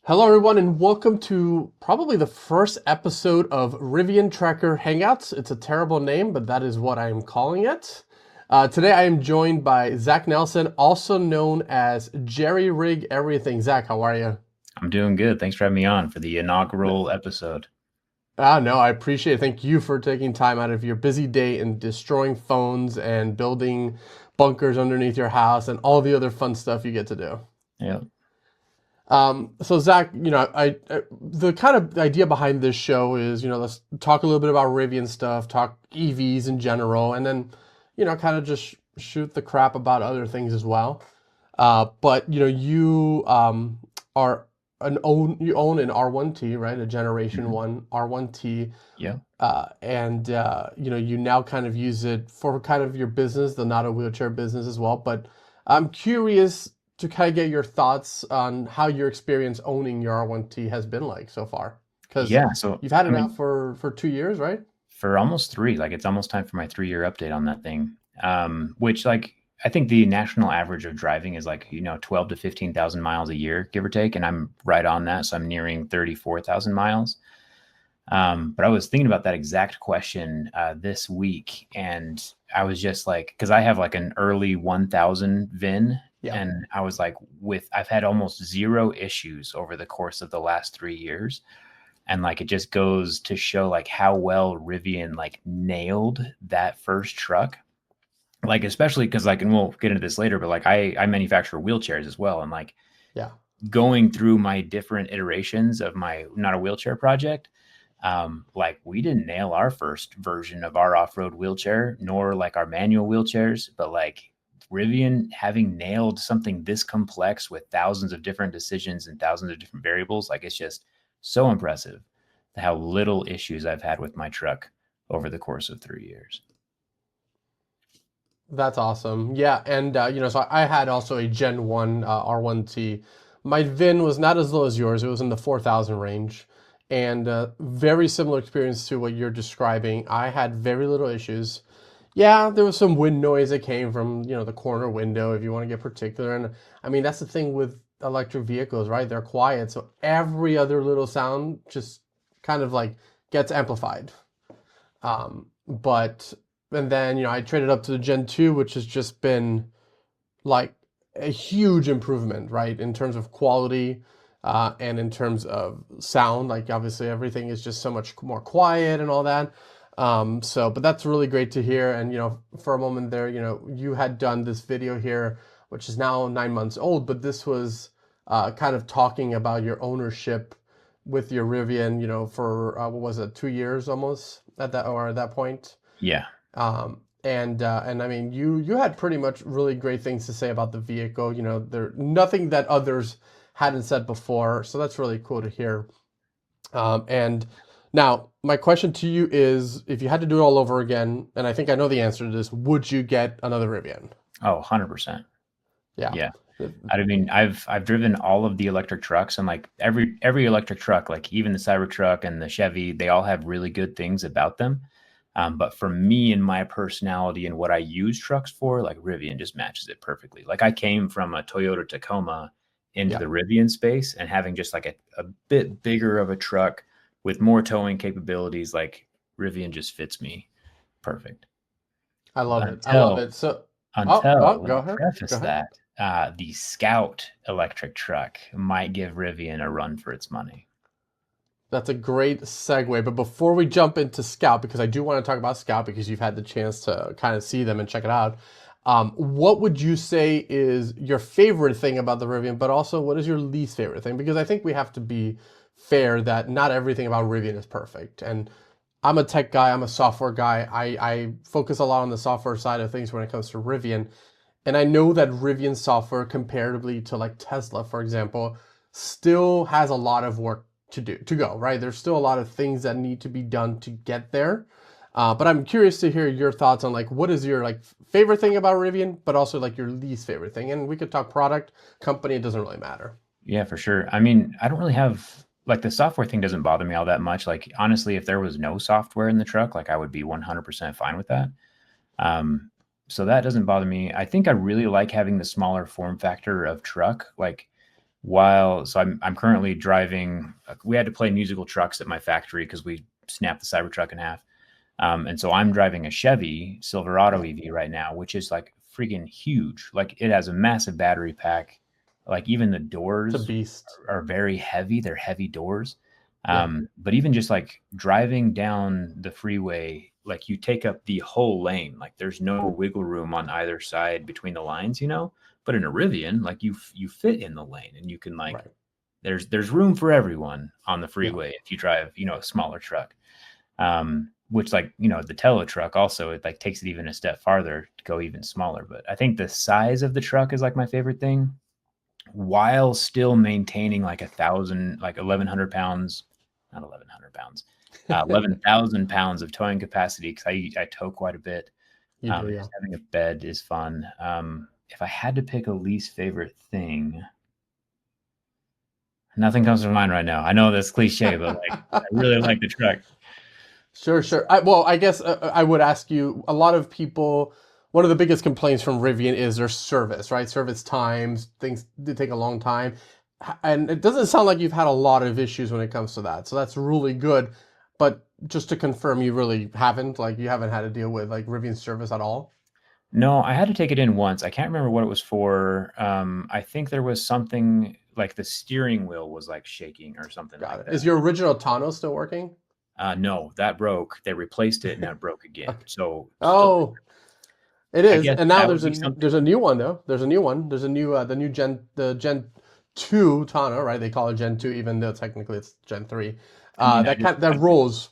Hello, everyone, and welcome to probably the first episode of RivianTrackr Hangouts. It's a terrible name, but that is what I am calling it. Today, I am joined by Zack Nelson, also known as JerryRigEverything. Zack, how are you? I'm doing good. Thanks for having me on for the inaugural episode. No, I appreciate it. Thank you for taking time out of your busy day and destroying phones and building bunkers underneath your house and all the other fun stuff you get to do. Yeah. So Zach, the kind of idea behind this show is, let's talk a little bit about Rivian stuff, talk EVs in general, and then, kind of just shoot the crap about other things as well. But you are you own an R1T, right? A Generation Mhm. One R1T, Yeah. and you now kind of use it for kind of your business, the not a wheelchair business as well. But I'm curious to kind of get your thoughts on how your experience owning your R1T has been like so far, because Yeah. So, you've had I it out mean, for 2 years, right? for almost three, like it's almost time for my 3-year update on that thing. Which like I think the national average of driving is like, 12 to 15,000 miles a year, give or take. And I'm right on that. So I'm nearing 34,000 miles. But I was thinking about that exact question this week, and I was just like, because I have like an early 1000 VIN, Yeah. and I was like, I've had almost zero issues over the course of the last 3 years, and like it just goes to show like how well Rivian like nailed that first truck, like especially because like, and we'll get into this later, but like I manufacture wheelchairs as well, and like Yeah. going through my different iterations of my not a wheelchair project, like we didn't nail our first version of our off-road wheelchair, nor like our manual wheelchairs, but like Rivian having nailed something this complex with thousands of different decisions and thousands of different variables, like it's just so impressive how little issues I've had with my truck over the course of 3 years. That's awesome. Yeah, and so I had also a Gen 1 R1T. My VIN was not as low as yours. It was in the 4,000 range. And very similar experience to what you're describing. I had very little issues. Yeah, there was some wind noise that came from, the corner window if you want to get particular. And I mean, that's the thing with electric vehicles, right? They're quiet, so every other little sound just kind of like gets amplified. But and then I traded up to the Gen 2, which has just been like a huge improvement, right, in terms of quality and in terms of sound. Like obviously everything is just so much more quiet and all that. But that's really great to hear. And for a moment there, you had done this video here, which is now 9 months old, but this was kind of talking about your ownership with your Rivian, for what was it, 2 years almost at that point. Yeah. And I mean, you had pretty much really great things to say about the vehicle. There nothing that others hadn't said before, so that's really cool to hear. And now my question to you is, if you had to do it all over again, and I think I know the answer to this, would you get another Rivian? Oh, 100%. Yeah. Yeah. I mean, I've driven all of the electric trucks, and like every electric truck, like even the Cybertruck and the Chevy, they all have really good things about them. But for me and my personality and what I use trucks for, like Rivian just matches it perfectly. Like I came from a Toyota Tacoma into Yeah. the Rivian space, and having just like a bit bigger of a truck with more towing capabilities, like Rivian just fits me perfect. I love it. I love Until it. So, until let go me ahead. Go preface ahead. that the Scout electric truck might give Rivian a run for its money. That's a great segue. But before we jump into Scout, because I do want to talk about Scout because you've had the chance to kind of see them and check it out. What would you say is your favorite thing about the Rivian, but also what is your least favorite thing? Because I think we have to be fair that not everything about Rivian is perfect. And I'm a tech guy, I'm a software guy. I focus a lot on the software side of things when it comes to Rivian. And I know that Rivian software, comparatively to like Tesla, for example, still has a lot of work to go, right? There's still a lot of things that need to be done to get there. But I'm curious to hear your thoughts on like what is your like favorite thing about Rivian, but also like your least favorite thing. And we could talk product, company, it doesn't really matter. Yeah, for sure. I mean, I don't really have like the software thing doesn't bother me all that much. Like honestly, if there was no software in the truck, like I would be 100% fine with that. Um, so that doesn't bother me. I think I really like having the smaller form factor of truck. Like So I'm currently driving. We had to play musical trucks at my factory because we snapped the Cybertruck in half. And so I'm driving a Chevy Silverado Yeah, EV right now, which is like freaking huge. Like it has a massive battery pack. Like even the it's a doors beast. are very heavy. They're heavy doors. Yeah, But even just like driving down the freeway, like you take up the whole lane. Like there's no wiggle room on either side between the lines, you know. But in a Rivian, like you fit in the lane, and you can like right. there's room for everyone on the Yeah. freeway if you drive, you know, a smaller truck. Which like, you know, the Telo truck also, it like takes it even a step farther to go even smaller. But I think the size of the truck is like my favorite thing, while still maintaining like 1,000, like 1,100 pounds, not 1,100 pounds, 11,000 pounds of towing capacity. Cause I tow quite a bit. You do, And yeah. just having a bed is fun. If I had to pick a least favorite thing, nothing comes to mind right now. I know that's cliche, but like I really like the truck. Sure, sure. Well, I guess I would ask you, a lot of people, one of the biggest complaints from Rivian is their service, right? Service times, things they take a long time. And it doesn't sound like you've had a lot of issues when it comes to that. So that's really good. But just to confirm, you really haven't, like you haven't had to deal with like Rivian service at all? No, I had to take it in once. I can't remember what it was for. I think there was something like the steering wheel was like shaking or something Got like it. that. Is your original Tano still working? No, that broke. They replaced it and that broke again. Okay. So Oh, it I is. guess And now that would be something. there's a new one though. There's a new one. There's a new the new Gen 2 Tana, right? They call it Gen 2 even though technically it's Gen 3. I mean, That rolls.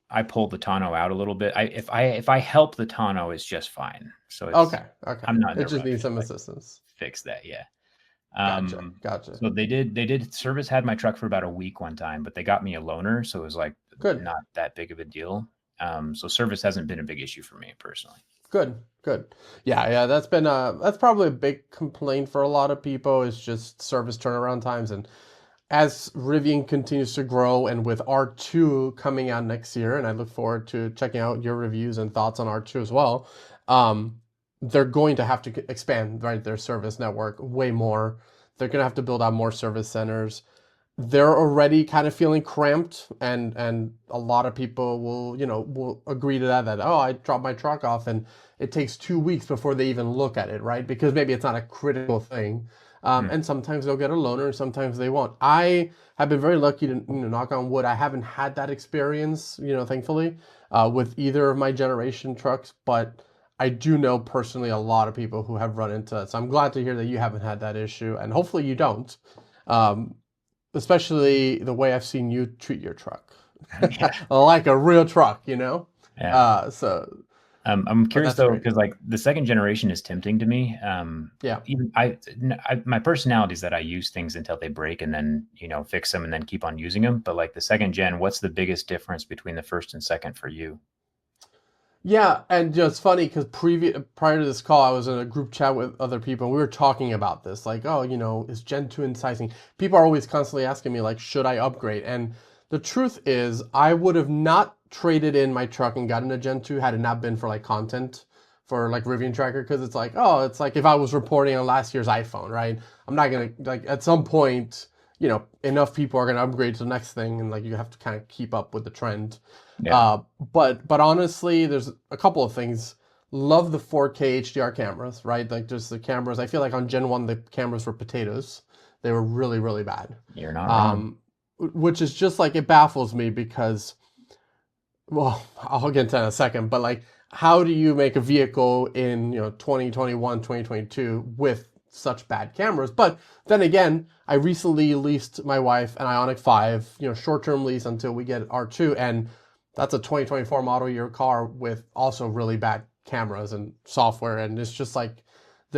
I pulled the tonneau out a little bit. If I help the tonneau, it's just fine. So Okay, okay. I'm not in It a just rush needs to some like assistance. fix that. Yeah. Gotcha, Um, gotcha. so they did service had my truck for about a week one time, but they got me a loaner, so it was like Good. not that big of a deal. So service hasn't been a big issue for me personally. Good, good. Yeah, yeah, that's probably a big complaint for a lot of people is just service turnaround times. And as Rivian continues to grow and with R2 coming out next year, and I look forward to checking out your reviews and thoughts on R2 as well, um, they're going to have to expand, right, their service network way more. They're going to have to build out more service centers. They're already kind of feeling cramped, and a lot of people will agree to that oh, I dropped my truck off and it takes 2 weeks before they even look at it, right? Because maybe it's not a critical thing. Hmm. And sometimes they'll get a loaner and sometimes they won't. I have been very lucky to, knock on wood, I haven't had that experience, thankfully, with either of my generation trucks, but I do know personally a lot of people who have run into it. So I'm glad to hear that you haven't had that issue, and hopefully you don't. Um, Especially the way I've seen you treat your truck, Yeah, like a real truck. yeah. So, I'm but curious that's though, great. because like the second generation is tempting to me. Yeah. Even my personality is that I use things until they break and then fix them and then keep on using them. But like the second gen, what's the biggest difference between the first and second for you? Yeah, and it's funny because prior to this call, I was in a group chat with other people, and we were talking about this, like, oh, is Gen 2 enticing? People are always constantly asking me, like, should I upgrade? And the truth is, I would have not traded in my truck and gotten a Gen 2 had it not been for like content for like RivianTrackr, because it's like, oh, it's like if I was reporting on last year's iPhone, right? I'm not gonna like at some point, enough people are gonna upgrade to the next thing, and like you have to kind of keep up with the trend. Yeah. But honestly, there's a couple of things. Love the 4K HDR cameras, right? Like just the cameras. I feel like on Gen 1 the cameras were potatoes. They were really, really bad. You're not wrong. Um, which is just like it baffles me because, well, I'll get into that in a second, but like how do you make a vehicle in 2021, 2022 with such bad cameras? But then again, I recently leased my wife an Ioniq 5, short-term lease until we get R2, and that's a 2024 model year car with also really bad cameras and software, and it's just like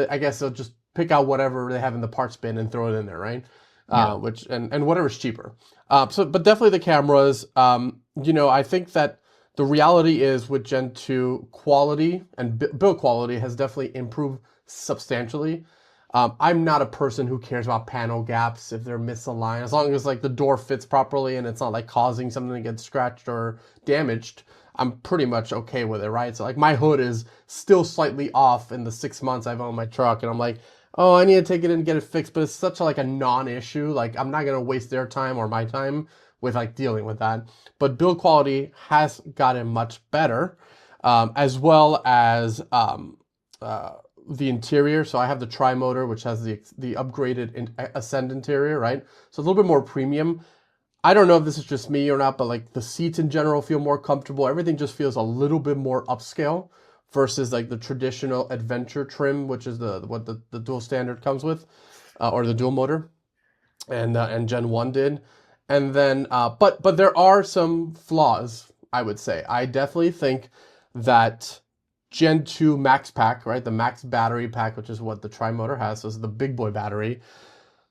I guess they'll just pick out whatever they have in the parts bin and throw it in there, right? Yeah. Which and whatever's cheaper. But definitely the cameras. I think that the reality is with Gen 2 quality and build quality has definitely improved substantially. I'm not a person who cares about panel gaps if they're misaligned, as long as like the door fits properly and it's not like causing something to get scratched or damaged. I'm pretty much okay with it, right? So like my hood is still slightly off in the 6 months I've owned my truck, and I'm like, oh, I need to take it in and get it fixed, but it's such a, like a non-issue. Like I'm not gonna waste their time or my time with like dealing with that. But build quality has gotten much better, as well as uh, the interior. So I have the tri-motor, which has the upgraded Ascend interior, right? So a little bit more premium. I don't know if this is just me or not, but like the seats in general feel more comfortable. Everything just feels a little bit more upscale versus like the traditional adventure trim, which is what the dual standard comes with, or the dual motor, and Gen 1 did. And then, but there are some flaws, I would say. I definitely think that Gen 2 Max Pack, right, the Max battery pack, which is what the tri-motor has, so it's the big boy battery.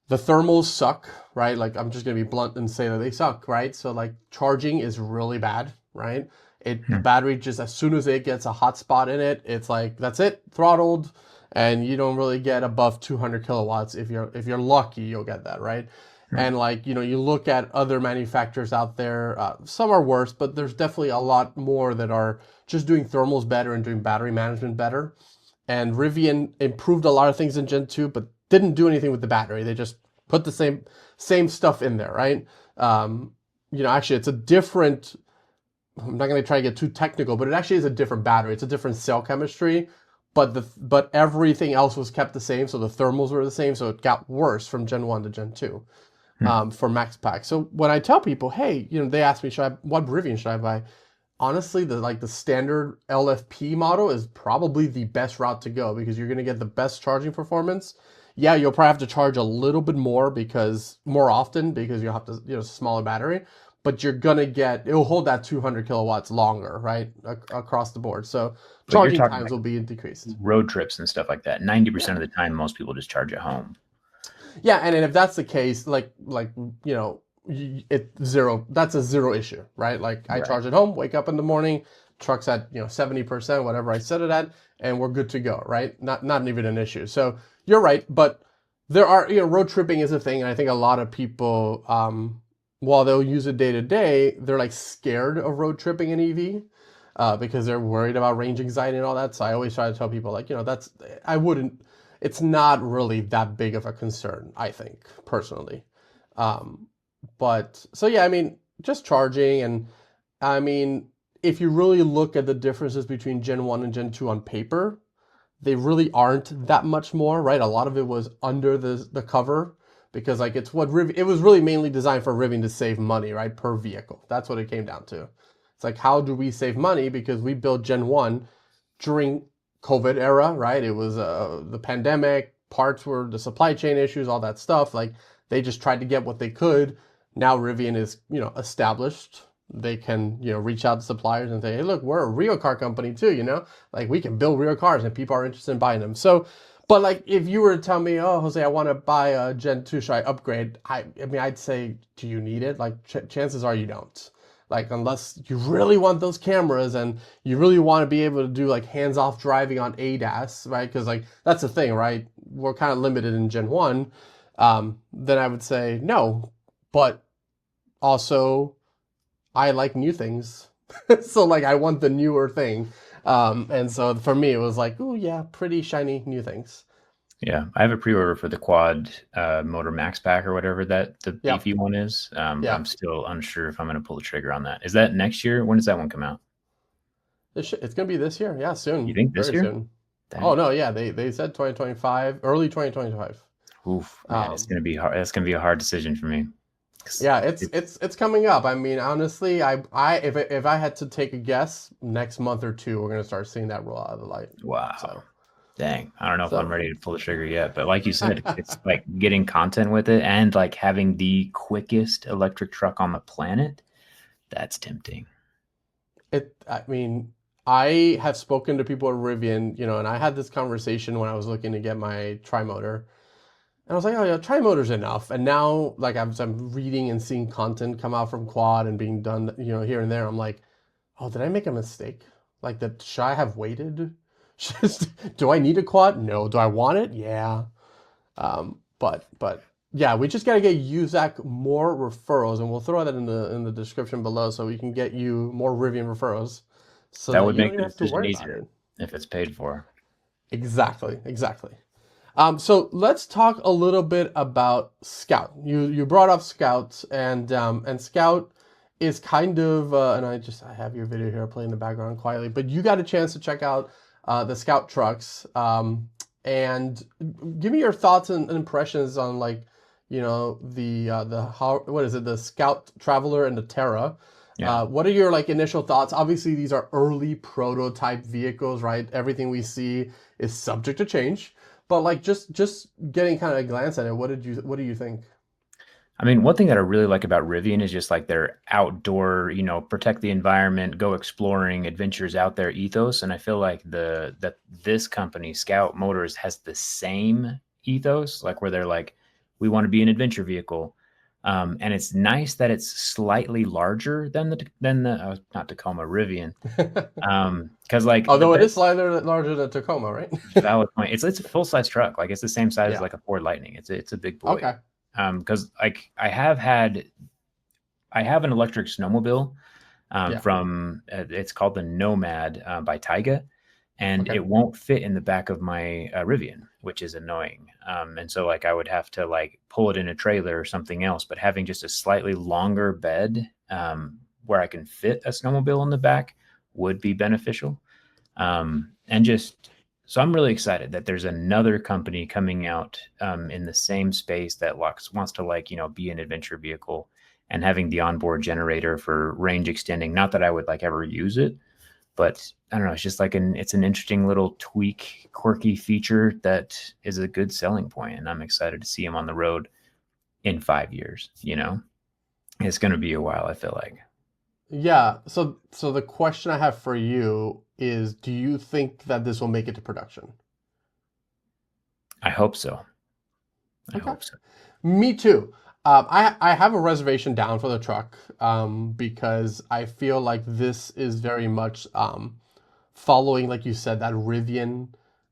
The thermals suck, right? Like I'm just gonna be blunt and say that they suck, right? So like charging is really bad, right? The Hmm. battery just as soon as it gets a hot spot in it, it's like that's it, throttled, and you don't really get above 200 kilowatts. If you're lucky, you'll get that, right? Hmm. And like you look at other manufacturers out there, some are worse, but there's definitely a lot more that are just doing thermals better and doing battery management better. And Rivian improved a lot of things in Gen 2, but didn't do anything with the battery. They just put the same stuff in there, right? Actually, it's a different. I'm not going to try to get too technical, but it actually is a different battery. It's a different cell chemistry, but everything else was kept the same. So the thermals were the same. So it got worse from Gen 1 to Gen 2 Hmm. for Max Pack. So when I tell people, hey, they ask me, what Rivian should I buy? Honestly, the standard LFP model is probably the best route to go because you're going to get the best charging performance. Yeah, you'll probably have to charge a little bit more because more often because you'll have to smaller battery, but you're gonna it'll hold that 200 kilowatts longer, right, across the board. So But you're charging talking times like will be decreased. road trips and stuff like that. 90% Yeah, of the time, most people just charge at home. yeah, and if that's the case, it's zero. That's a zero issue, right? Like I Right. charge at home, wake up in the morning, truck's at 70%, whatever I set it at, and we're good to go, right? Not even an issue. So you're right, but there are road tripping is a thing, and I think a lot of people, while they'll use it day to day, they're like scared of road tripping in EV. Because they're worried about range anxiety and all that. So I always try to tell people, like, I wouldn't, it's not really that big of a concern, I think, personally. Um, but so yeah, I mean, just charging and I mean, if you really look at the differences between Gen 1 and Gen 2 on paper, they really aren't that much more, right? A lot of it was under the cover because like it was really mainly designed for Rivian to save money, right? Per vehicle. That's what it came down to. It's like how do we save money because we built Gen 1 during COVID era, right? It was the pandemic, parts were the supply chain issues, all that stuff. Like they just tried to get what they could. Now Rivian is, established. They can, reach out to suppliers and say, hey, look, we're a real car company too, like we can build real cars and people are interested in buying them. So, but like if you were to tell me, oh, Jose, I want to buy a Gen 2, should I upgrade? I mean, I'd say, do you need it? Like chances are you don't. Like unless you really want those cameras and you really want to be able to do like hands-off driving on ADAS, right? Because like that's the thing, right? We're kind of limited in Gen 1. Then I would say no. But also I like new things. So like I want the newer thing. And so for me it was like, oh yeah, pretty shiny new things. Yeah, I have a pre-order for the quad motor max pack or whatever that the Yeah. beefy one is. Yeah. I'm still unsure if I'm going to pull the trigger on that. Is that next year? When does that one come out? It's gonna be this year. Yeah, You soon. think this Very year? soon. Oh Dang. no, yeah, they said 2025, early 2025. Oof, man, it's Um, going to be hard. That's going to be a hard decision for me. 'Cause yeah, it's it, it's it's coming up. I mean, honestly, if I had to take a guess, next month or two, we're gonna start seeing that roll out of the light. wow. So, Dang. I don't know if I'm so ready to pull the trigger yet, but like you said, it's like getting content with it and like having the quickest electric truck on the planet. That's tempting. I mean, I have spoken to people at Rivian, and I had this conversation when I was looking to get my tri-motor. And I was like, oh yeah, tri-motor's enough. And now, like, I'm reading and seeing content come out from Quad and being done, here and there. I'm like, oh, did I make a mistake? Like, should I have waited? Do I need a Quad? No. Do I want it? Yeah. But yeah, we just got to get you, Zach, more referrals, and we'll throw that in the description below so we can get you more Rivian referrals so That that would you don't make even the have to decision worry about easier it. if it's paid for. Exactly, exactly. So let's talk a little bit about Scout. You brought up Scout, and Scout is kind of and I have your video here playing in the background quietly, but you got a chance to check out the Scout trucks, and give me your thoughts and impressions on, like, the how, what is it, the Scout Traveler and the Terra. Yeah. What are your, like, initial thoughts? Obviously, these are early prototype vehicles, right? Everything we see is subject to change. But, like, just getting kind of a glance at it, what do you think? I mean, one thing that I really like about Rivian is just like their outdoor, protect the environment, go exploring, adventures out there ethos. And I feel like that this company, Scout Motors, has the same ethos, like where they're like, we want to be an adventure vehicle. And it's nice that it's slightly larger than the not Tacoma, Rivian. Because like the Although it is best slightly larger than Tacoma, right? valid point, it's a full size truck. Like it's the same size as Yeah. like a Ford Lightning. It's a big boy. Okay. Because like I have an electric snowmobile Yeah. from it's called the Nomad by Taiga, and Okay. it won't fit in the back of my Rivian, which is annoying. And so like I would have to like pull it in a trailer or something else. But having just a slightly longer bed where I can fit a snowmobile in the back would be beneficial. And just so I'm really excited that there's another company coming out in the same space that wants to like, be an adventure vehicle and having the onboard generator for range extending. Not that I would like ever use it, but I don't know. It's just like it's an interesting little tweak, quirky feature that is a good selling point, and I'm excited to see them on the road in 5 years. It's going to be a while, I feel like. Yeah. So the question I have for you is, do you think that this will make it to production? I hope so. I Okay. hope so. Me too. I have a reservation down for the truck, because I feel like this is very much following, like you said, that Rivian,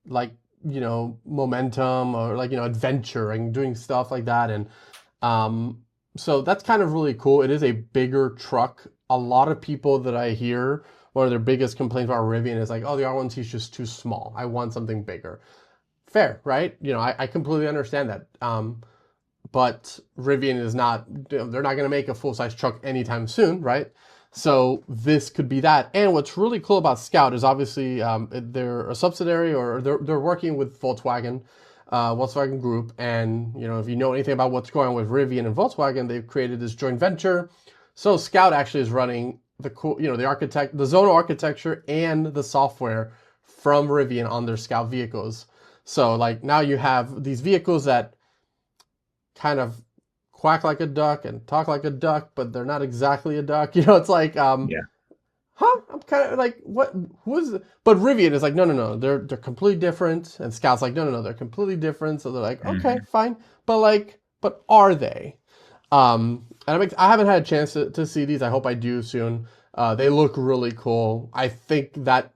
like, momentum, or, like, adventuring, doing stuff like that. And so that's kind of really cool. It is a bigger truck. A lot of people that I hear, one of their biggest complaints about Rivian is like, oh, the R1T is just too small. I want something bigger. Fair, right? I completely understand that. But Rivian is not, they're not going to make a full-size truck anytime soon, right? So this could be that. And what's really cool about Scout is, obviously, they're a subsidiary, or they're working with Volkswagen Group. And, if you know anything about what's going on with Rivian and Volkswagen, they've created this joint venture. So Scout actually is running the cool, the zonal architecture and the software from Rivian on their Scout vehicles. So, like, now you have these vehicles that kind of quack like a duck and talk like a duck, but they're not exactly a duck. It's like, Yeah. huh? I'm kind of like, what? Who's? But Rivian is like, no, no, no, they're completely different, and Scout's like, no, no, no, they're completely different. So they're like, okay, Mhm. fine, but are they? And I haven't had a chance to see these. I hope I do soon. They look really cool. I think that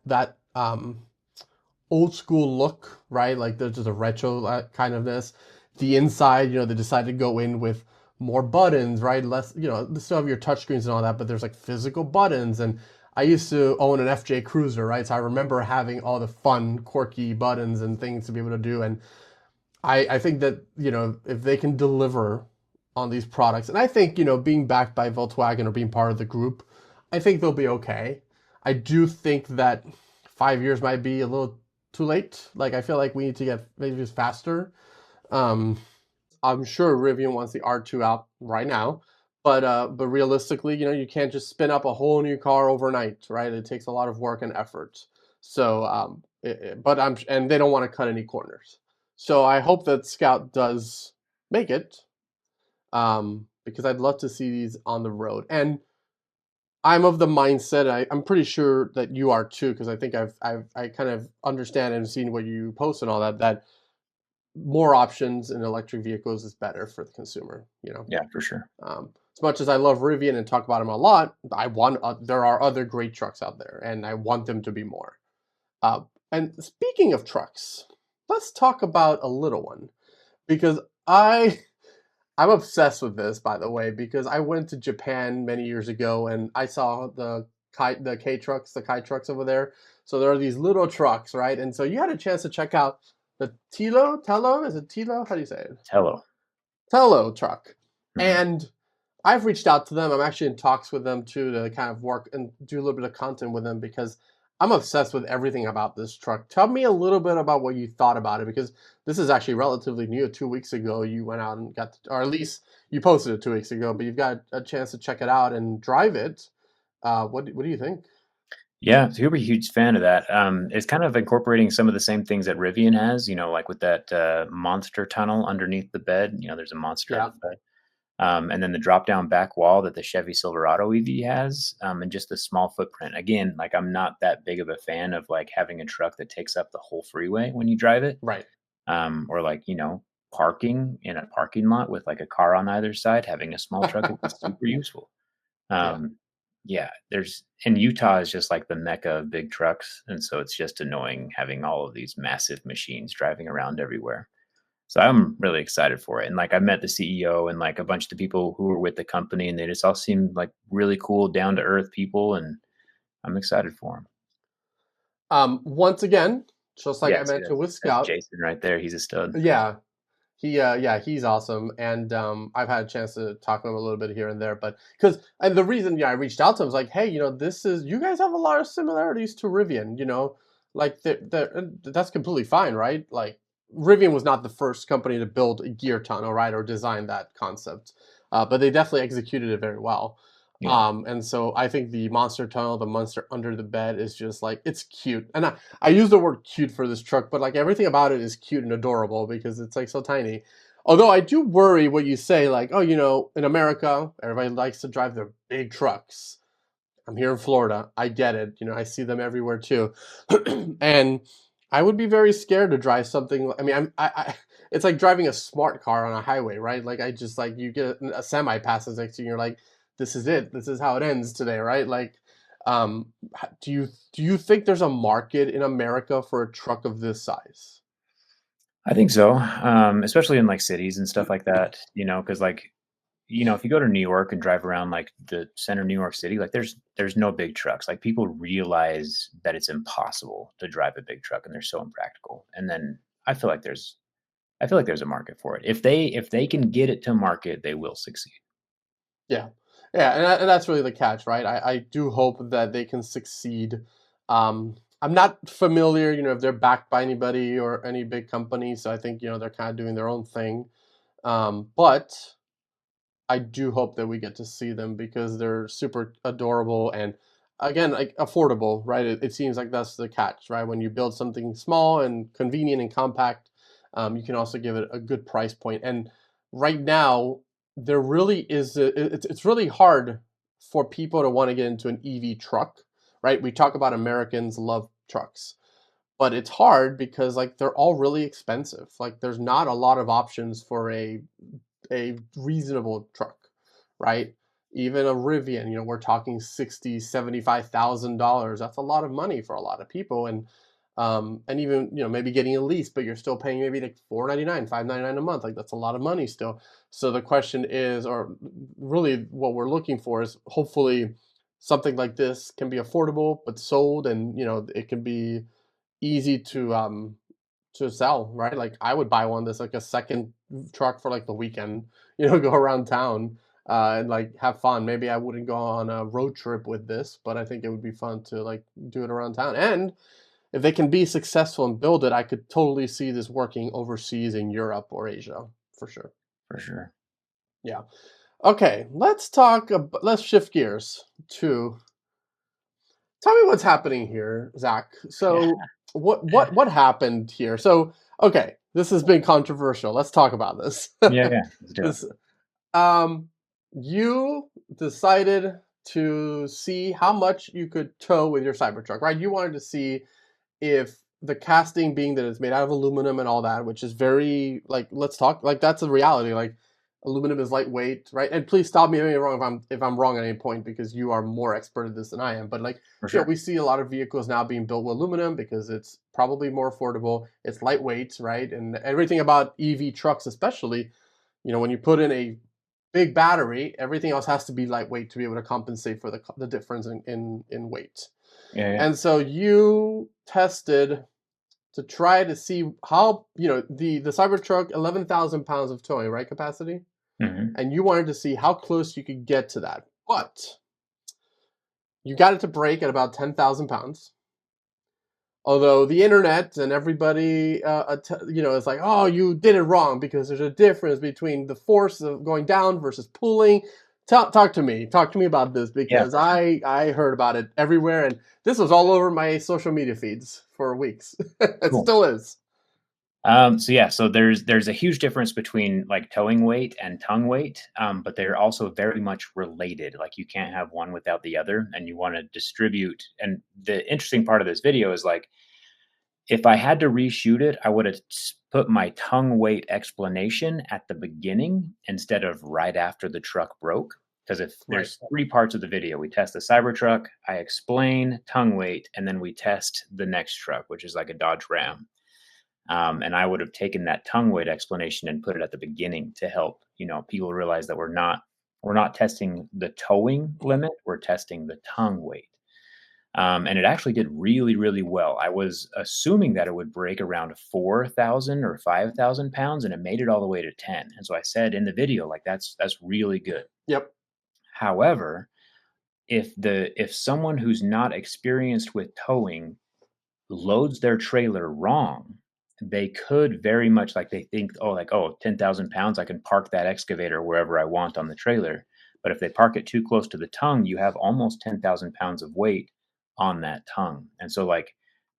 old school look, right? Like, there's just a retro kind of this. The inside, they decided to go in with more buttons, right? Less, still have your touchscreens and all that, but there's like physical buttons. And I used to own an FJ Cruiser, right? So I remember having all the fun, quirky buttons and things to be able to do. And I think that, if they can deliver on these products, and I think, being backed by Volkswagen or being part of the group, I think they'll be okay. I do think that 5 years might be a little too late. Like, I feel like we need to get maybe just faster. Um, I'm sure Rivian wants the R2 out right now, but realistically, you can't just spin up a whole new car overnight, right? It takes a lot of work and effort. So, but and they don't want to cut any corners. So I hope that Scout does make it, because I'd love to see these on the road. And I'm of the mindset, I'm pretty sure that you are too, because I think I kind of understand and seen what you post and all that, that more options in electric vehicles is better for the consumer. Yeah, for sure. As much as I love Rivian and talk about them a lot, there are other great trucks out there, and I want them to be more. And speaking of trucks, let's talk about a little one, because I'm obsessed with this, by the way, because I went to Japan many years ago and I saw the K trucks over there. So there are these little trucks, right? And so you had a chance to check out the Telo, is it Telo? How do you say it? Telo. Telo truck. Mhm. And I've reached out to them. I'm actually in talks with them too to kind of work and do a little bit of content with them because I'm obsessed with everything about this truck. Tell me a little bit about what you thought about it because this is actually relatively new. 2 weeks ago, you went out and got, or at least you posted it 2 weeks ago, but you've got a chance to check it out and drive it. What do you think? Yeah, super huge fan of that. It's kind of incorporating some of the same things that Rivian has, like with that monster tunnel underneath the bed. There's a monster Yeah. under the bed. And then the drop down back wall that the Chevy Silverado EV has, and just the small footprint. Again, like I'm not that big of a fan of like having a truck that takes up the whole freeway when you drive it, Right. or like parking in a parking lot with like a car on either side. Having a small truck is super useful. Yeah. Um, yeah, there's and Utah is just like the mecca of big trucks, and so it's just annoying having all of these massive machines driving around everywhere. So I'm really excited for it. And like I met the CEO and like a bunch of the people who were with the company, and they just all seemed like really cool, down to earth people, and I'm excited for them. Once again, just like Yeah, I see mentioned with that's Scout, Jason right there. He's a stud. yeah, yeah, he's awesome, and I've had a chance to talk to him a little bit here and there, but because and the reason I reached out to him was like, hey, this is you guys have a lot of similarities to Rivian, like and that's completely fine, right? Like Rivian was not the first company to build a gear tunnel, right, or design that concept, but they definitely executed it very well. Yeah. And so I think the monster tunnel, the monster under the bed is just like it's cute. And I use the word cute for this truck, but like everything about it is cute and adorable because it's like so tiny. Although I do worry what you say, like, oh, in America, everybody likes to drive their big trucks. I'm here in Florida. I get it. I see them everywhere too. And I would be very scared to drive something. I mean, it's like driving a smart car on a highway, right? Like I just like you get a semi passes next to you, and you're like, this is it. This is how it ends today, right? Like, do you think there's a market in America for a truck of this size? I think so, especially in like cities and stuff like that, because like, if you go to New York and drive around like the center of New York City, like there's no big trucks. Like people realize that it's impossible to drive a big truck and they're so impractical. And then I feel like there's I feel like there's a market for it. If they can get it to market, they will succeed. Yeah, yeah, and that's really the catch, right? I do hope that they can succeed. I'm not familiar, if they're backed by anybody or any big company, so I think they're kind of doing their own thing. But I do hope that we get to see them because they're super adorable and again like affordable, right? It seems like that's the catch, right? When you build something small and convenient and compact, you can also give it a good price point. And right now, there really is it's really hard for people to want to get into an EV truck, right? We talk about Americans love trucks, but it's hard because like they're all really expensive. Like there's not a lot of options for a reasonable truck, right? Even a Rivian, we're talking 60, $75,000. That's a lot of money for a lot of people, and even maybe getting a lease, but you're still paying maybe like 499, 599 a month. Like that's a lot of money still. So the question is, or really what we're looking for is hopefully something like this can be affordable but sold, and it can be easy to sell, right? Like I would buy one that's like a second truck for like the weekend, go around town and like have fun. Maybe I wouldn't go on a road trip with this, but I think it would be fun to like do it around town. And if they can be successful and build it, I could totally see this working overseas in Europe or Asia for sure. For sure. Yeah. Okay, let's shift gears to tell me what's happening here, Zach. Yeah. So what happened here? So okay, this has been controversial. Let's talk about this. Yeah, yeah. Let's do it. this um, you decided to see how much you could tow with your Cybertruck, right? You wanted to see if the casting being that it's made out of aluminum and all that, which is very like let's talk like that's a reality. Like aluminum is lightweight, right? And please stop me if I'm wrong if I'm wrong at any point because you are more expert at this than I am. But like For sure. we see a lot of vehicles now being built with aluminum because it's probably more affordable. It's lightweight, right? And everything about EV trucks, especially, when you put in a big battery, everything else has to be lightweight to be able to compensate for the difference in weight. Yeah, yeah. And so you tested to try to see how, the Cybertruck, 11,000 pounds of towing, right, capacity? Mhm. And you wanted to see how close you could get to that. But you got it to break at about 10,000 pounds. Although the internet and everybody, is like, oh, you did it wrong because there's a difference between the force of going down versus pulling. Talk to me. Talk to me about this Yeah, because for sure. I heard about it everywhere, and this was all over my social media feeds for weeks. It Cool. still is. So yeah, so there's a huge difference between like towing weight and tongue weight, but they're also very much related. Like you can't have one without the other, and you want to distribute. And the interesting part of this video is like, if I had to reshoot it, I would have put my tongue weight explanation at the beginning instead of right after the truck broke. Because if Right. there's three parts of the video, we test the Cybertruck, I explain tongue weight, and then we test the next truck, which is like a Dodge Ram. And I would have taken that tongue weight explanation and put it at the beginning to help, people realize that we're not testing the towing limit, we're testing the tongue weight. And it actually did really, really well. I was assuming that it would break around 4,000 or 5,000 pounds, and it made it all the way to 10. And so I said in the video, like that's really good. Yep. However, if someone who's not experienced with towing loads their trailer wrong, they could very much like they think, oh, like, oh, 10,000 pounds, I can park that excavator wherever I want on the trailer. But if they park it too close to the tongue, you have almost 10,000 pounds of weight on that tongue. And so, like,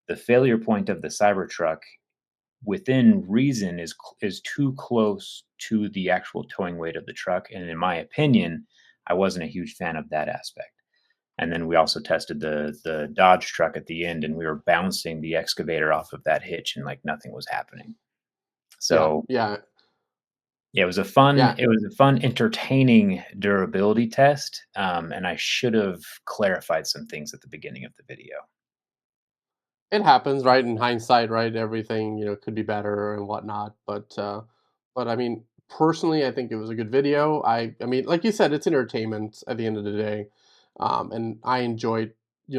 the failure point of the Cybertruck within reason is too close to the actual towing weight of the truck. And in my opinion, I wasn't a huge fan of that aspect. And then we also tested the Dodge truck at the end, and we were bouncing the excavator off of that hitch, and like nothing was happening. Yeah. So Yeah. yeah, Yeah. it was a fun, entertaining durability test. And I should have clarified some things at the beginning of the video. It happens, right? In hindsight, right? Everything, could be better and whatnot. But I mean, personally, I think it was a good video. I mean, like you said, it's entertainment at the end of the day, and I enjoyed,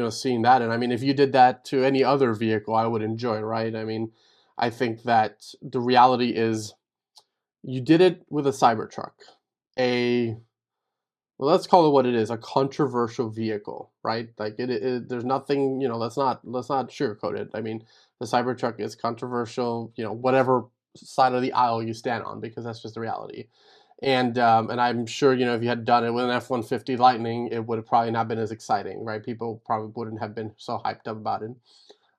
seeing that. And I mean, if you did that to any other vehicle, I would enjoy, right? I mean, I think that the reality is, you did it with a Cybertruck, a well, let's call it what it is, a controversial vehicle, right? Like there's nothing, let's not sugarcoat it. I mean, the Cybertruck is controversial, whatever side of the aisle you stand on, because that's just the reality. And I'm sure, if you had done it with an F-150 Lightning, it would have probably not been as exciting, right? People probably wouldn't have been so hyped up about it.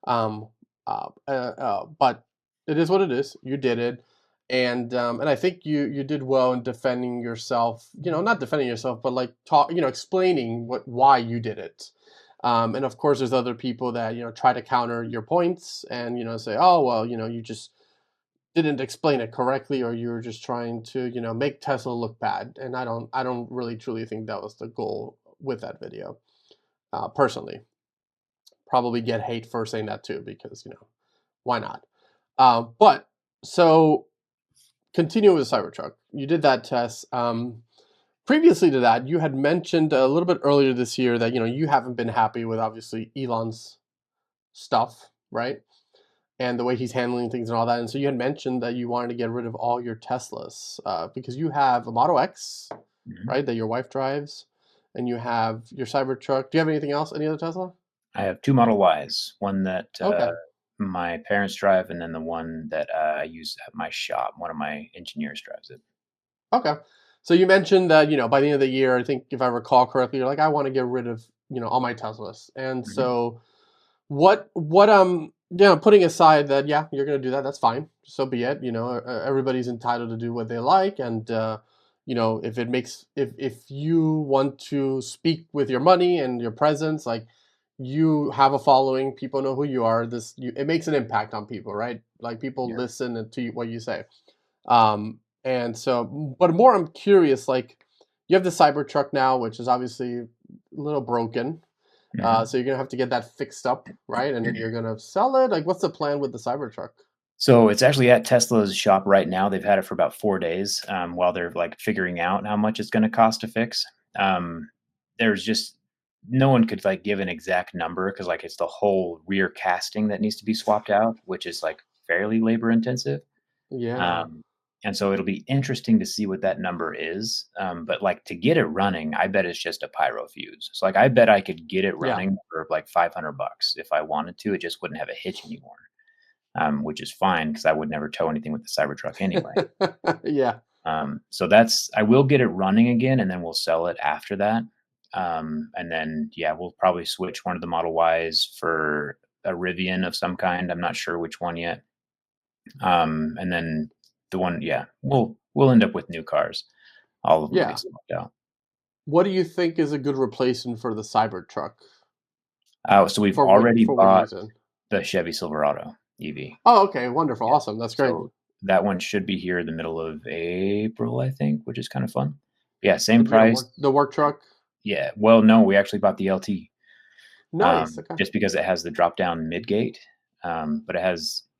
Um, but it is what it is. You did it, and I think you did well in defending yourself. Not defending yourself, but like explaining why you did it. And of course, there's other people that try to counter your points and say, oh well, you just didn't explain it correctly, or you were just trying to make Tesla look bad. And I don't really truly think that was the goal with that video. Personally, probably get hate for saying that too, because why not? But so continue with Cybertruck. You did that test. Previously to that, you had mentioned a little bit earlier this year that you haven't been happy with obviously Elon's stuff, right? And the way he's handling things and all that. And so you had mentioned that you wanted to get rid of all your Teslas because you have a Model X, Mhm. right, that your wife drives, and you have your Cybertruck. Do you have anything else? Any other Tesla? I have two Model Ys, one that Okay. my parents drive, and then the one that I use at my shop. One of my engineers drives it. Okay. So you mentioned that, by the end of the year, I think if I recall correctly, you're like, I want to get rid of, all my Teslas. And Mhm. so putting aside that, yeah, you're going to do that, that's fine. So be it. Everybody's entitled to do what they like. And, if you want to speak with your money and your presence, like you have a following, people know who you are. It makes an impact on people, right? Like people Yeah. listen to what you say. And so, but more, I'm curious. Like, you have the Cybertruck now, which is obviously a little broken. Mhm. So you're gonna have to get that fixed up, right? And then you're gonna sell it. Like, what's the plan with the Cybertruck? So it's actually at Tesla's shop right now. They've had it for about 4 days while they're like figuring out how much it's going to cost to fix. Um, there's just no one could like give an exact number because like it's the whole rear casting that needs to be swapped out, which is like fairly labor intensive. Yeah. Um, and so it'll be interesting to see what that number is. But like to get it running, I bet it's just a pyro fuse. So like I bet I could get it Yeah. running for like $500 if I wanted to. It just wouldn't have a hitch anymore, which is fine because I would never tow anything with the Cybertruck anyway. Yeah. So that's I will get it running again, and then we'll sell it after that. And then yeah, we'll probably switch one of the Model Ys for a Rivian of some kind. I'm not sure which one yet. And then the one, yeah, we'll end up with new cars. All of them will Yeah. get swapped out. What do you think is a good replacement for the Cybertruck? So we've For what already bought reason? the Chevy Silverado EV. Oh, okay, wonderful, Yeah. awesome, that's great. So that one should be here in the middle of April, I think, which is kind of fun. Yeah, The same you know price. work the work truck. Yeah. Well, no, we actually bought the LT. Nice. Okay. Just because it has the drop down midgate, but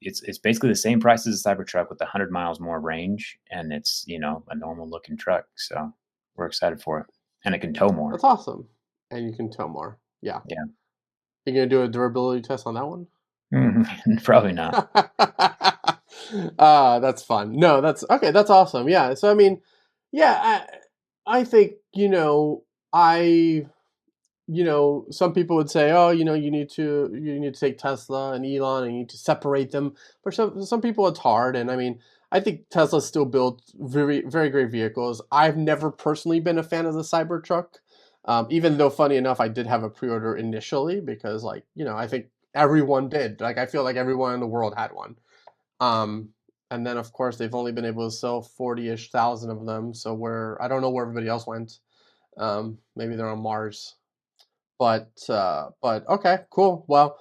it's basically the same price as a Cybertruck with 100 miles more range, and it's a normal looking truck. So we're excited for it, and it can tow more. That's awesome. And you can tow more. Yeah. Yeah, You gonna do a durability test on that one? probably not. That's fun. No, that's okay. That's awesome. Yeah. So I mean, yeah, I think I some people would say, oh, you need to take Tesla and Elon and you need to separate them. For some people, it's hard. And I mean, I think Tesla still built very very great vehicles. I've never personally been a fan of the Cybertruck, even though funny enough, I did have a pre-order initially because I think everyone did. Like I feel like everyone in the world had one. Um, and then of course they've only been able to sell 40-ish thousand of them. So I don't know where everybody else went. Maybe they're on Mars. But okay, cool. Well,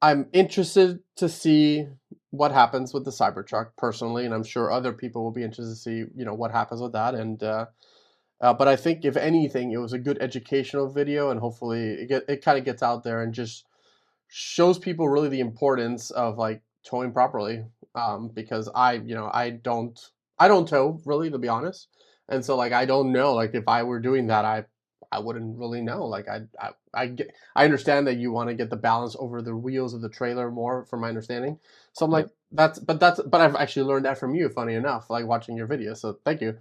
I'm interested to see what happens with the Cybertruck personally, and I'm sure other people will be interested to see what happens with that. And but I think if anything, it was a good educational video, and hopefully it kind of gets out there and just shows people really the importance of like towing properly. Because I don't tow really, to be honest, and so like I don't know, like if I were doing that, I wouldn't really know. Like I understand that you want to get the balance over the wheels of the trailer more, from my understanding. So I'm like Yep. but I've actually learned that from you, funny enough, like watching your video. So thank you.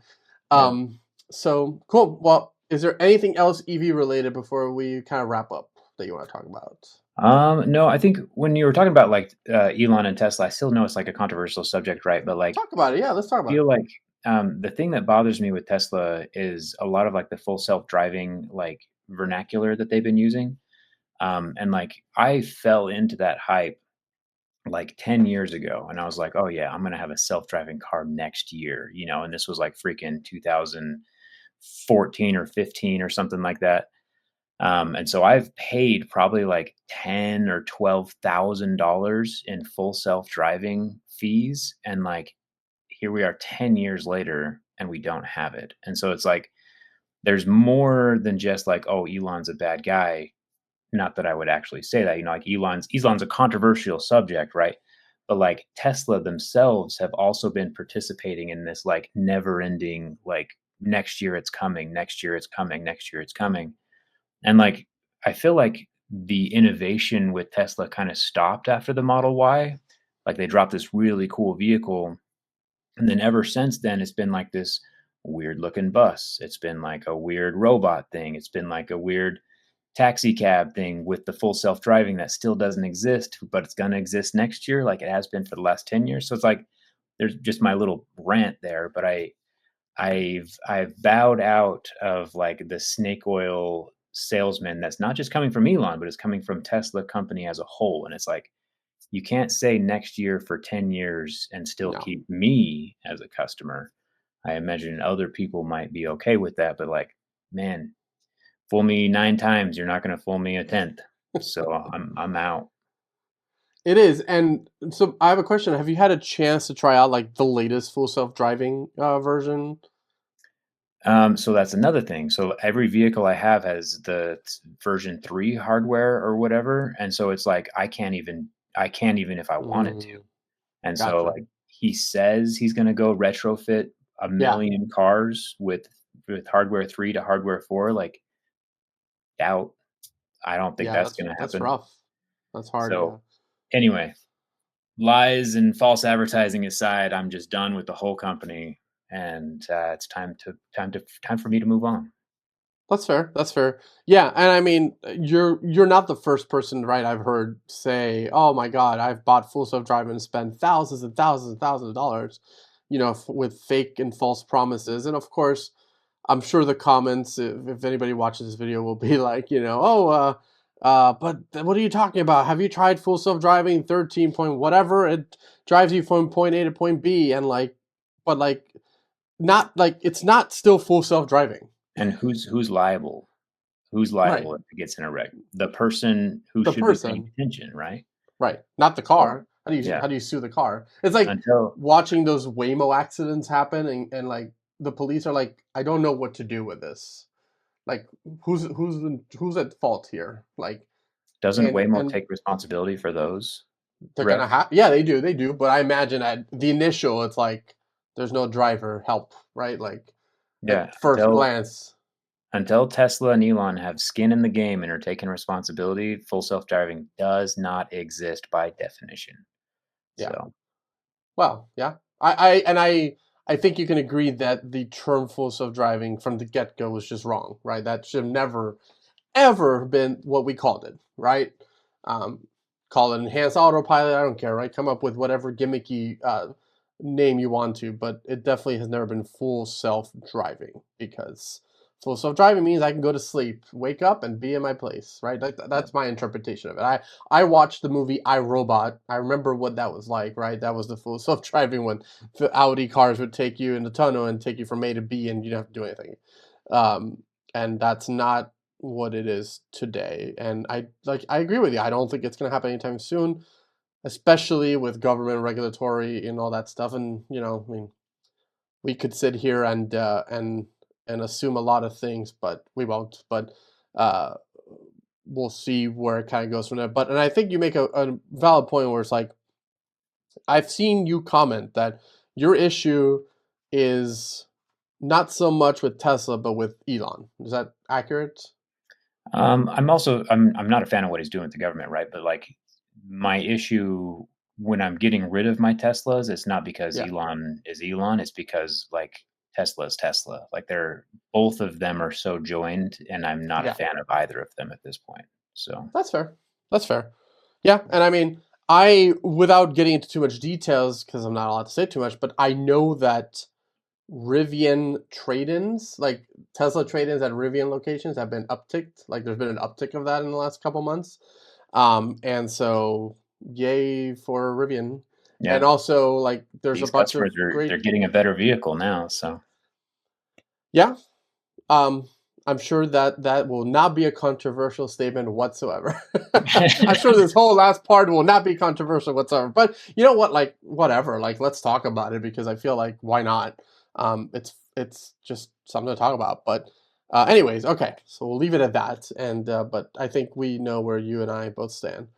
Yep. So cool. Well, is there anything else EV related before we kind of wrap up that you want to talk about? No, I think when you were talking about like Elon and Tesla, I still know it's like a controversial subject, right? But like, Talk about it. Yeah, let's talk about it. feel like the thing that bothers me with Tesla is a lot of like the full self-driving like vernacular that they've been using. And like I fell into that hype like 10 years ago and I was like, oh yeah, I'm going to have a self-driving car next year, and this was like freaking 2014 or 15 or something like that. And so I've paid probably like ten or $12,000 in full self-driving fees, and like here we are 10 years later and we don't have it. And so it's like there's more than just like, oh, Elon's a bad guy. Not that I would actually say that, like Elon's a controversial subject, right? But like Tesla themselves have also been participating in this like never-ending like next year it's coming, next year it's coming, next year it's coming. And like I feel like the innovation with Tesla kind of stopped after the Model Y. Like they dropped this really cool vehicle, and then ever since then, it's been like this weird looking bus. It's been like a weird robot thing. It's been like a weird taxi cab thing with the full self driving that still doesn't exist, but it's going to exist next year, like it has been for the last 10 years. So it's like there's just my little rant there, but I've bowed out of like the snake oil salesman that's not just coming from Elon, but it's coming from Tesla company as a whole. And it's like you can't say next year for 10 years and still No. keep me as a customer. I imagine other people might be okay with that, but like, man, fool me 9 times, you're not going to fool me a 10th. So I'm out. It is. And so I have a question. Have you had a chance to try out like the latest full self-driving version? So that's another thing. So every vehicle I have has the version 3 hardware or whatever, and so it's like I can't even if I wanted to. Mm, And so gotcha. like he says he's going to go retrofit a Yeah. million cars with hardware 3 to hardware 4, like doubt. I don't think Yeah, that's going to that's happen. rough. That's hard. Yeah. So anyway, lies and false advertising aside, I'm just done with the whole company, and it's time for me to move on. That's fair. That's fair. Yeah, and I mean, you're not the first person, right? I've heard say, "Oh my God, I've bought full self driving and spent thousands and thousands and thousands of dollars, with fake and false promises." And of course, I'm sure the comments, if anybody watches this video, will be like, "Oh, but what are you talking about? Have you tried full self driving? 13 point whatever it drives you from point A to point B, and like, but like, not like it's not still full self driving." And who's liable? Who's Right. liable if it gets in a wreck? The person who The should be paying person. attention, right? Right, not the So car. yeah, How do you sue the car? It's like until watching those Waymo accidents happen, and like the police are like, I don't know what to do with this. Like, who's at fault here? Like, doesn't Waymo and take responsibility for those they're gonna wrecks? have, yeah, they do. But I imagine at the initial, it's like there's no driver help, right? Like at Yeah, first glance, until Tesla and Elon have skin in the game and are taking responsibility, full self-driving does not exist by definition. yeah. So, Well, yeah. I think you can agree that the term full self driving from the get go was just wrong, right? That should have never ever been what we called it, right? Um, call it enhanced autopilot. I don't care, right? Come up with whatever gimmicky name you want to, but it definitely has never been full self driving, because full self driving means I can go to sleep, wake up, and be in my place, right? yeah. That's my interpretation of it. I watched the movie I, Robot. I remember what that was like, right? That was the full self driving when the Audi cars would take you in the tunnel and take you from A to B, and you don't have to do anything. Um, and that's not what it is today. And I agree with you. I don't think it's going to happen anytime soon, especially with government regulatory and all that stuff. And I mean, we could sit here and assume a lot of things, but we won't. But uh, we'll see where it kind of goes from there. And I think you make a valid point where it's like, I've seen you comment that your issue is not so much with Tesla, but with Elon. Is that accurate? I'm not a fan of what he's doing with the government, right? But like my issue when I'm getting rid of my Teslas, it's not because Yeah, Elon is Elon, it's because like Tesla is Tesla. Like they're both of them are so joined, and I'm not a yeah. fan of either of them at this point. So That's fair. That's fair. Yeah, and I mean, without getting into too much details, because I'm not allowed to say too much, but I know that Rivian trade-ins, like Tesla trade-ins at Rivian locations, have been upticked. Like there's been an uptick of that in the last couple months. And so yay for Rivian. And yeah, also, like, there's a these bunch of customers are great, they're getting a better vehicle now. So yeah. Um, I'm sure that that will not be a controversial statement whatsoever. I'm sure this whole last part will not be controversial whatsoever. But you know what? Like, whatever. Like, let's talk about it, because I feel like, why not? It's just something to talk about. But anyways, okay. So we'll leave it at that. And but I think we know where you and I both stand.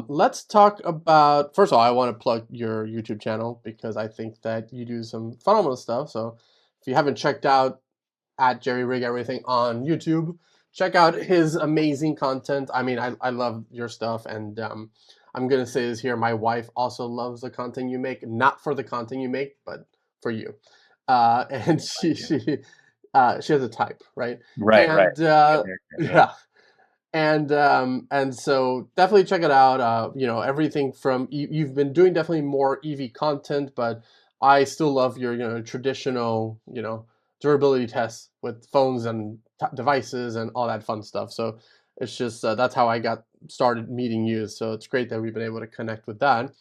Let's talk about. First of all, I want to plug your YouTube channel, because I think that you do some phenomenal stuff. So if you haven't checked out at JerryRigEverything on YouTube, check out his amazing content. I mean, I love your stuff, and I'm gonna say this here: my wife also loves the content you make, not for the content you make, but for you. And thank you. she has a type, right? Right. And Good haircut, yeah. yeah, and so definitely check it out. Everything from you've been doing definitely more EV content, but I still love your traditional durability tests with phones and devices and all that fun stuff. So it's just that's how I got started meeting you. So it's great that we've been able to connect with that.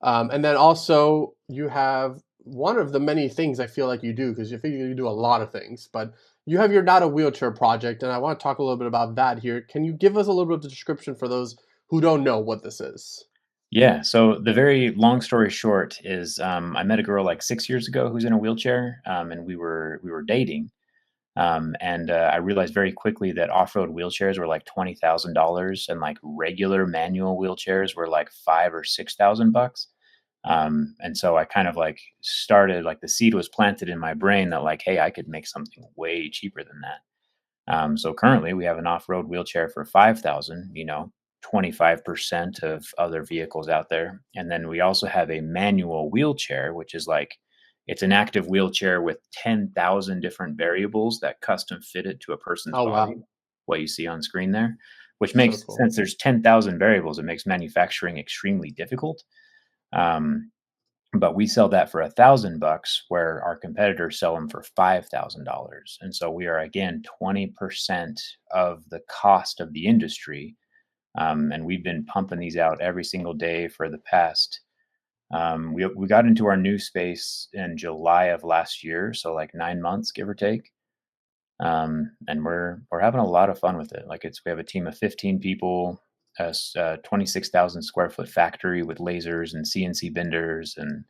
And then also you have one of the many things I feel like you do, because you figure you do a lot of things, but you have your Not a Wheelchair project, and I want to talk a little bit about that here. Can you give us a little bit of the description for those who don't know what this is? Yeah. So the very long story short is, I met a girl like 6 years ago who's in a wheelchair, and we were dating, and I realized very quickly that off-road wheelchairs were like $20,000, and like regular manual wheelchairs were like 5 or 6 thousand bucks. And so I kind of like started like the seed was planted in my brain that like, hey, I could make something way cheaper than that. So currently we have an off-road wheelchair for 5,000, 25% of other vehicles out there. And then we also have a manual wheelchair, which is like it's an active wheelchair with 10,000 different variables that custom fit it to a person's Oh body, wow, what you see on screen there, which so makes, cool. since there's 10,000 variables, it makes manufacturing extremely difficult. Um, but we sell that for $1,000, where our competitors sell them for $5,000. And so we are again 20% of the cost of the industry. And we've been pumping these out every single day for the past. We got into our new space in July of last year, so like 9 months, give or take. And we're having a lot of fun with it. Like we have a team of 15 people, a 26,000 square foot factory with lasers and CNC benders, and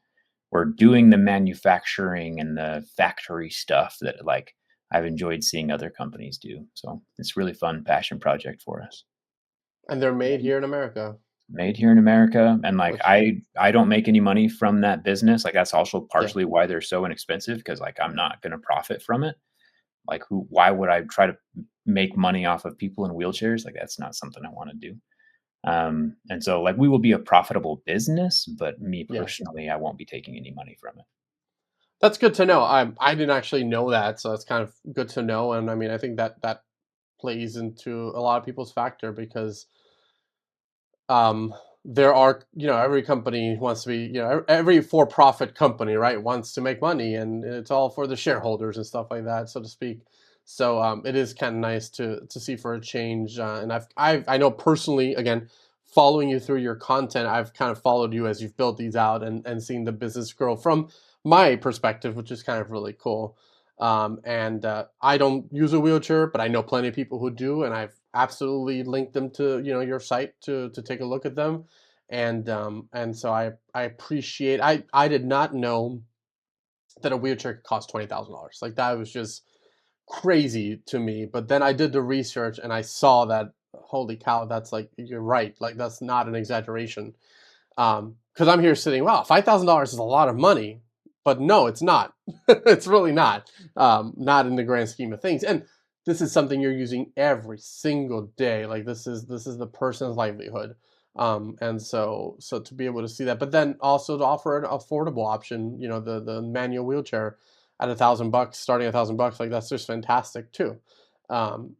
we're doing the manufacturing and the factory stuff that like I've enjoyed seeing other companies do. So it's really fun passion project for us. And they're made here in America, Made here in America, and like which I don't make any money from that business. Like that's also yeah, partially why they're so inexpensive, because like I'm not going to profit from it. Like why would I try to make money off of people in wheelchairs? Like that's not something I want to do. And so like we will be a profitable business, but me yeah. personally, I won't be taking any money from it. That's good to know. I didn't actually know that, so it's kind of good to know. And I mean, I think that plays into a lot of people's factor because um, there are, every company wants to be, every for-profit company, right, wants to make money, and it's all for the shareholders and stuff like that, so to speak. So it is kind of nice to see for a change. And I know personally, again, following you through your content, I've kind of followed you as you've built these out and seen the business grow from my perspective, which is kind of really cool. And I don't use a wheelchair, but I know plenty of people who do, and I've absolutely linked them to your site to take a look at them. And so I appreciate. I did not know that a wheelchair could cost $20,000. Like that was just crazy to me. But then I did the research and I saw that holy cow, that's like you're right. Like that's not an exaggeration. Because I'm here sitting, wow, $5,000 is a lot of money, but no, it's not. It's really not. Not in the grand scheme of things. And this is something you're using every single day. Like this is the person's livelihood. And so to be able to see that, but then also to offer an affordable option, the manual wheelchair at $1,000, starting at $1,000, like that's just fantastic too.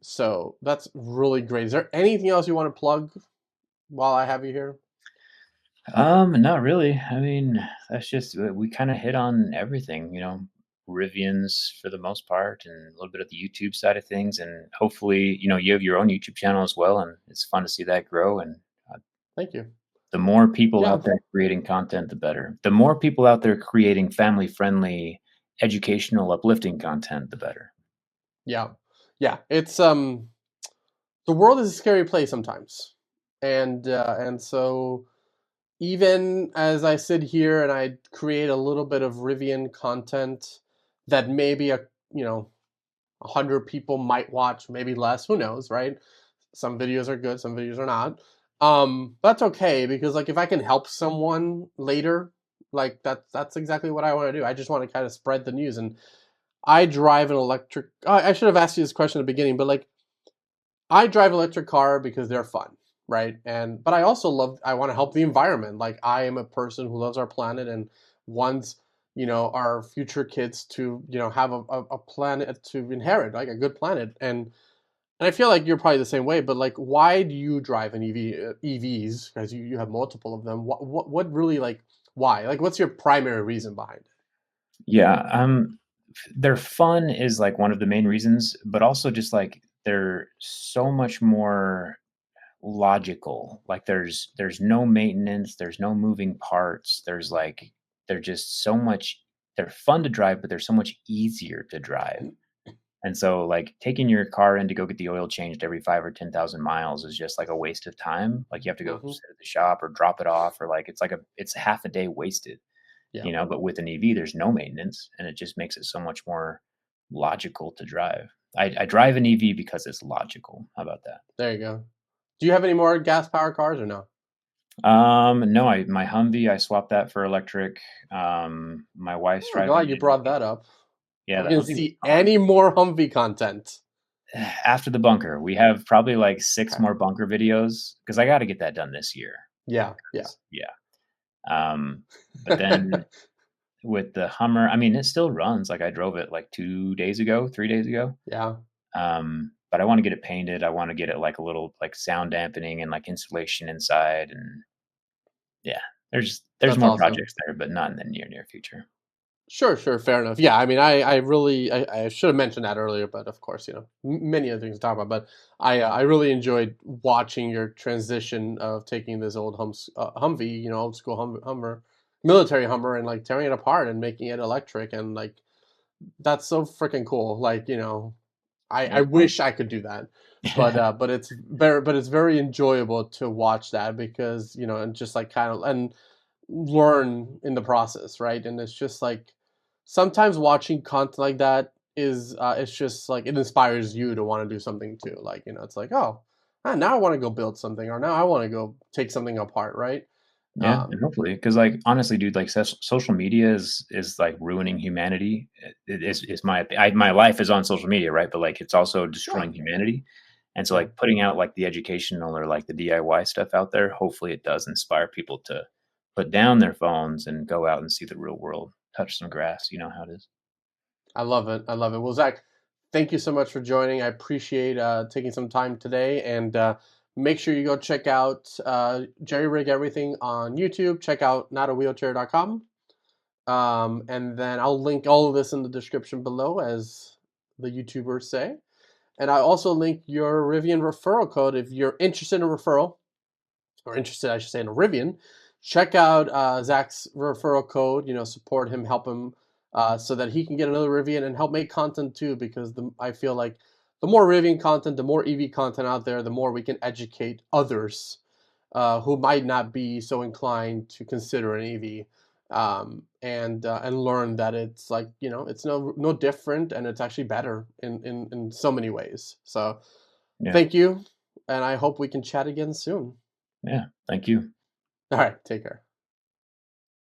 So that's really great. Is there anything else you want to plug while I have you here? Not really. I mean, that's just we kind of hit on everything, Rivians for the most part, and a little bit of the YouTube side of things, and hopefully, you have your own YouTube channel as well, and it's fun to see that grow. And uh, Thank you. the more people Yeah, out there creating content, the better. The more people out there creating family-friendly, educational, uplifting content, the better. yeah, yeah. It's the world is a scary place sometimes, and so even as I sit here and I create a little bit of Rivian content that maybe 100 people might watch, maybe less. Who knows, right? Some videos are good, some videos are not. That's okay because like if I can help someone later, like that's exactly what I want to do. I just want to kind of spread the news. And I drive an electric. I should have asked you this question at the beginning, but like I drive electric car because they're fun, right? And but I also love. I want to help the environment. Like I am a person who loves our planet and wants our future kids to have a planet to inherit, like a good planet. And I feel like you're probably the same way. But like, why do you drive an EVs? Because you have multiple of them. What really like why? Like, what's your primary reason behind it? Yeah, they're fun is like one of the main reasons, but also just like they're so much more logical. Like there's no maintenance, there's no moving parts. They're just so much they're fun to drive, but they're so much easier to drive. And so like taking your car in to go get the oil changed every 5 or 10,000 miles is just like a waste of time. Like you have to go Hmm. sit at the shop or drop it off, or like it's half a day wasted, Yeah. but with an EV there's no maintenance, and it just makes it so much more logical to drive. I drive an EV because it's logical. How about that? There you go. Do you have any more gas powered cars or no? No, my Humvee, I swapped that for electric. My wife's Oh, I'm glad driving you an brought that up. yeah, Are we the gonna Humvee was see fun. any more Humvee content? after the bunker, we have probably like 6 Okay. more bunker videos because I got to get that done this year. Yeah, yeah. Yeah. Um, but then with the Hummer, I mean, it still runs. Like I drove it like 2 days ago, 3 days ago. Yeah, But I want to get it painted. I want to get it like a little like sound dampening and like insulation inside. And yeah, there's that's more awesome. projects there, but not in the near future. Sure, sure, fair enough. Yeah, I mean, I really, I should have mentioned that earlier, but of course, many other things to talk about. But I really enjoyed watching your transition of taking this old Humvee, old school Hummer, military Hummer, and like tearing it apart and making it electric, and like that's so freaking cool. Like, I It's fun. wish I could do that, but it's very enjoyable to watch that because and just like kind of and learn in the process, right? And it's just like sometimes watching content like that is it's just like it inspires you to want to do something too. Like it's like now I want to go build something, or now I want to go take something apart, right? Yeah, and Um, hopefully, because like honestly, dude, like social media is like ruining humanity. Is my life is on social media, right? But like it's also yeah, destroying humanity. And so yeah. like putting out like the educational or like the DIY stuff out there, hopefully it does inspire people to put down their phones and go out and see the real world, touch some grass. You know how it is. I love it. I love it. Well, Zach, thank you so much for joining. I appreciate taking some time today. And make sure you go check out Jerry Rig Everything on YouTube. Check out notawheelchair.com. And then I'll link all of this in the description below, as the YouTubers say. And I also link your Rivian referral code if you're interested in a referral, or interested, I should say, in a Rivian. Check out Zach's referral code. Support him, help him, so that he can get another Rivian and help make content too. Because I feel like the more Rivian content, the more EV content out there, the more we can educate others who might not be so inclined to consider an EV, and learn that it's like it's no different, and it's actually better in so many ways. So Yeah. thank you, and I hope we can chat again soon. Yeah. Thank you. All right, take care.